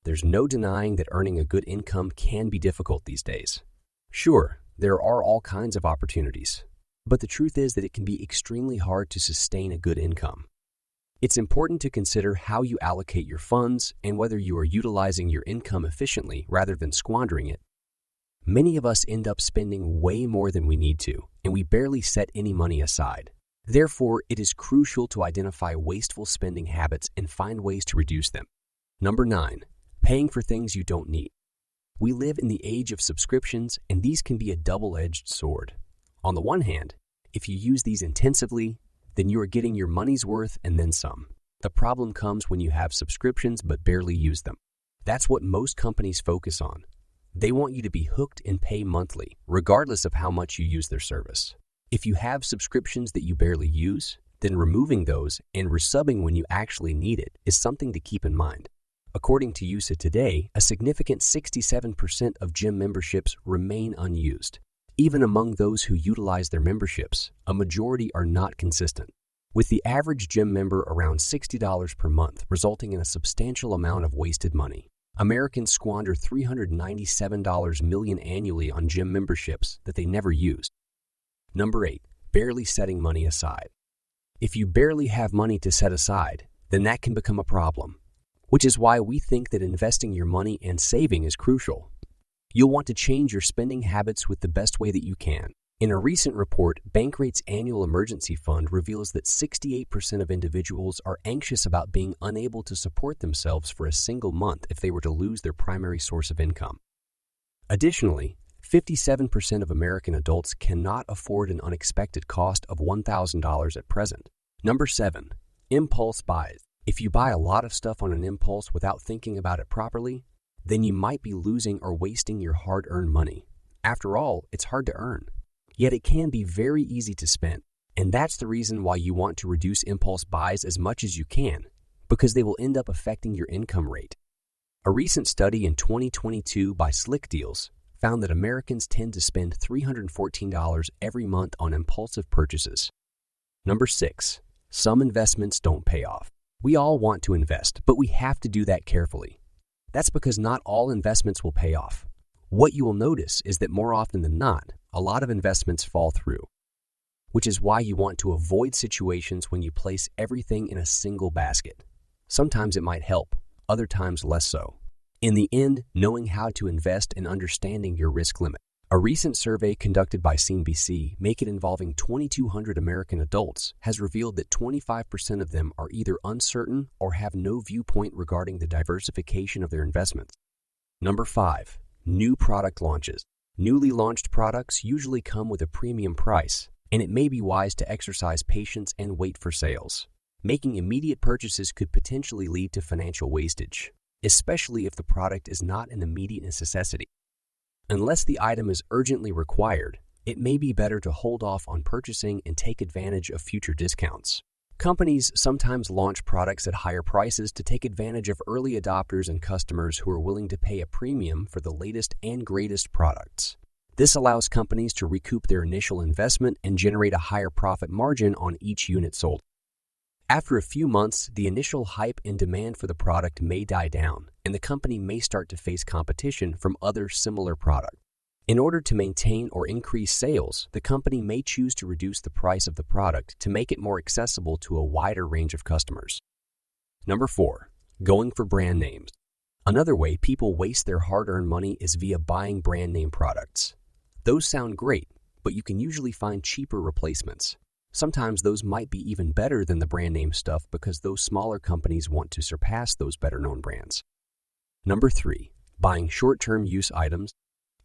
There's no denying that earning a good income can be difficult these days. Sure, there are all kinds of opportunities, but the truth is that it can be extremely hard to sustain a good income. It's important to consider how you allocate your funds and whether you are utilizing your income efficiently rather than squandering it. Many of us end up spending way more than we need to, and we barely set any money aside. Therefore, it is crucial to identify wasteful spending habits and find ways to reduce them. Number 9, paying for things you don't need. We live in the age of subscriptions, and these can be a double-edged sword. On the one hand, if you use these intensively, then you are getting your money's worth and then some. The problem comes when you have subscriptions but barely use them. That's what most companies focus on. They want you to be hooked and pay monthly, regardless of how much you use their service. If you have subscriptions that you barely use, then removing those and resubbing when you actually need it is something to keep in mind. According to USA Today, a significant 67% of gym memberships remain unused. Even among those who utilize their memberships, a majority are not consistent, with the average gym member around $60 per month, resulting in a substantial amount of wasted money. Americans squander $397 million annually on gym memberships that they never use. Number 8, barely setting money aside. If you barely have money to set aside, then that can become a problem, which is why we think that investing your money and saving is crucial. You'll want to change your spending habits with the best way that you can. In a recent report, Bankrate's annual emergency fund reveals that 68% of individuals are anxious about being unable to support themselves for a single month if they were to lose their primary source of income. Additionally, 57% of American adults cannot afford an unexpected cost of $1,000 at present. Number 7, impulse buys. If you buy a lot of stuff on an impulse without thinking about it properly, then you might be losing or wasting your hard-earned money. After all, it's hard to earn. Yet it can be very easy to spend, and that's the reason why you want to reduce impulse buys as much as you can, because they will end up affecting your income rate. A recent study in 2022 by Slick Deals found that Americans tend to spend $314 every month on impulsive purchases. Number 6, some investments don't pay off. We all want to invest, but we have to do that carefully. That's because not all investments will pay off. What you will notice is that more often than not, a lot of investments fall through, which is why you want to avoid situations when you place everything in a single basket. Sometimes it might help, other times less so. In the end, knowing how to invest and understanding your risk limit. A recent survey conducted by CNBC, involving 2,200 American adults, has revealed that 25% of them are either uncertain or have no viewpoint regarding the diversification of their investments. Number 5, new product launches. Newly launched products usually come with a premium price, and it may be wise to exercise patience and wait for sales. Making immediate purchases could potentially lead to financial wastage, especially if the product is not an immediate necessity. Unless the item is urgently required, it may be better to hold off on purchasing and take advantage of future discounts. Companies sometimes launch products at higher prices to take advantage of early adopters and customers who are willing to pay a premium for the latest and greatest products. This allows companies to recoup their initial investment and generate a higher profit margin on each unit sold. After a few months, the initial hype and demand for the product may die down, and the company may start to face competition from other similar products. In order to maintain or increase sales, the company may choose to reduce the price of the product to make it more accessible to a wider range of customers. Number 4, going for brand names. Another way people waste their hard-earned money is via buying brand name products. Those sound great, but you can usually find cheaper replacements. Sometimes those might be even better than the brand name stuff because those smaller companies want to surpass those better-known brands. Number 3, buying short-term use items.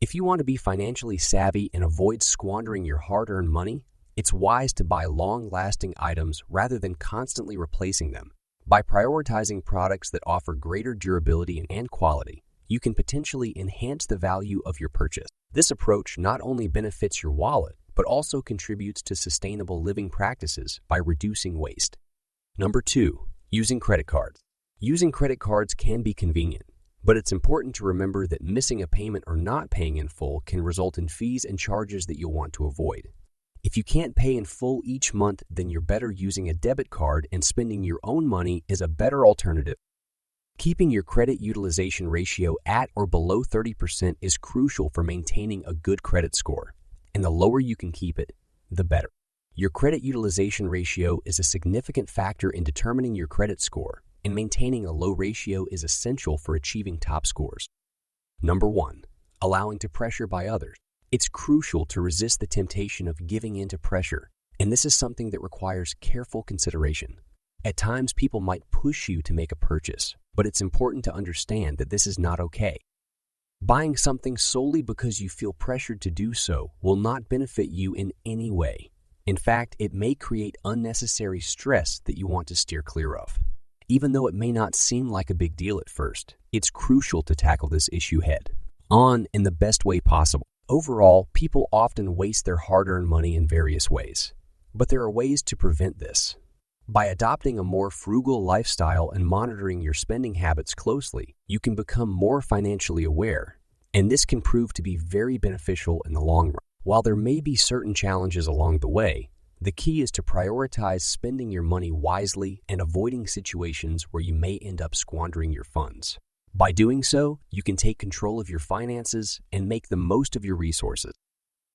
If you want to be financially savvy and avoid squandering your hard-earned money, it's wise to buy long-lasting items rather than constantly replacing them. By prioritizing products that offer greater durability and quality, you can potentially enhance the value of your purchase. This approach not only benefits your wallet, but also contributes to sustainable living practices by reducing waste. Number 2, using credit cards. Using credit cards can be convenient, but it's important to remember that missing a payment or not paying in full can result in fees and charges that you'll want to avoid. If you can't pay in full each month, then you're better using a debit card, and spending your own money is a better alternative. Keeping your credit utilization ratio at or below 30% is crucial for maintaining a good credit score, and the lower you can keep it, the better. Your credit utilization ratio is a significant factor in determining your credit score, and maintaining a low ratio is essential for achieving top scores. Number 1. Allowing to pressure by others. It's crucial to resist the temptation of giving in to pressure, and this is something that requires careful consideration. At times, people might push you to make a purchase, but it's important to understand that this is not okay. Buying something solely because you feel pressured to do so will not benefit you in any way. In fact, it may create unnecessary stress that you want to steer clear of. Even though it may not seem like a big deal at first, it's crucial to tackle this issue head-on in the best way possible. Overall, people often waste their hard-earned money in various ways, but there are ways to prevent this. By adopting a more frugal lifestyle and monitoring your spending habits closely, you can become more financially aware, and this can prove to be very beneficial in the long run. While there may be certain challenges along the way, the key is to prioritize spending your money wisely and avoiding situations where you may end up squandering your funds. By doing so, you can take control of your finances and make the most of your resources.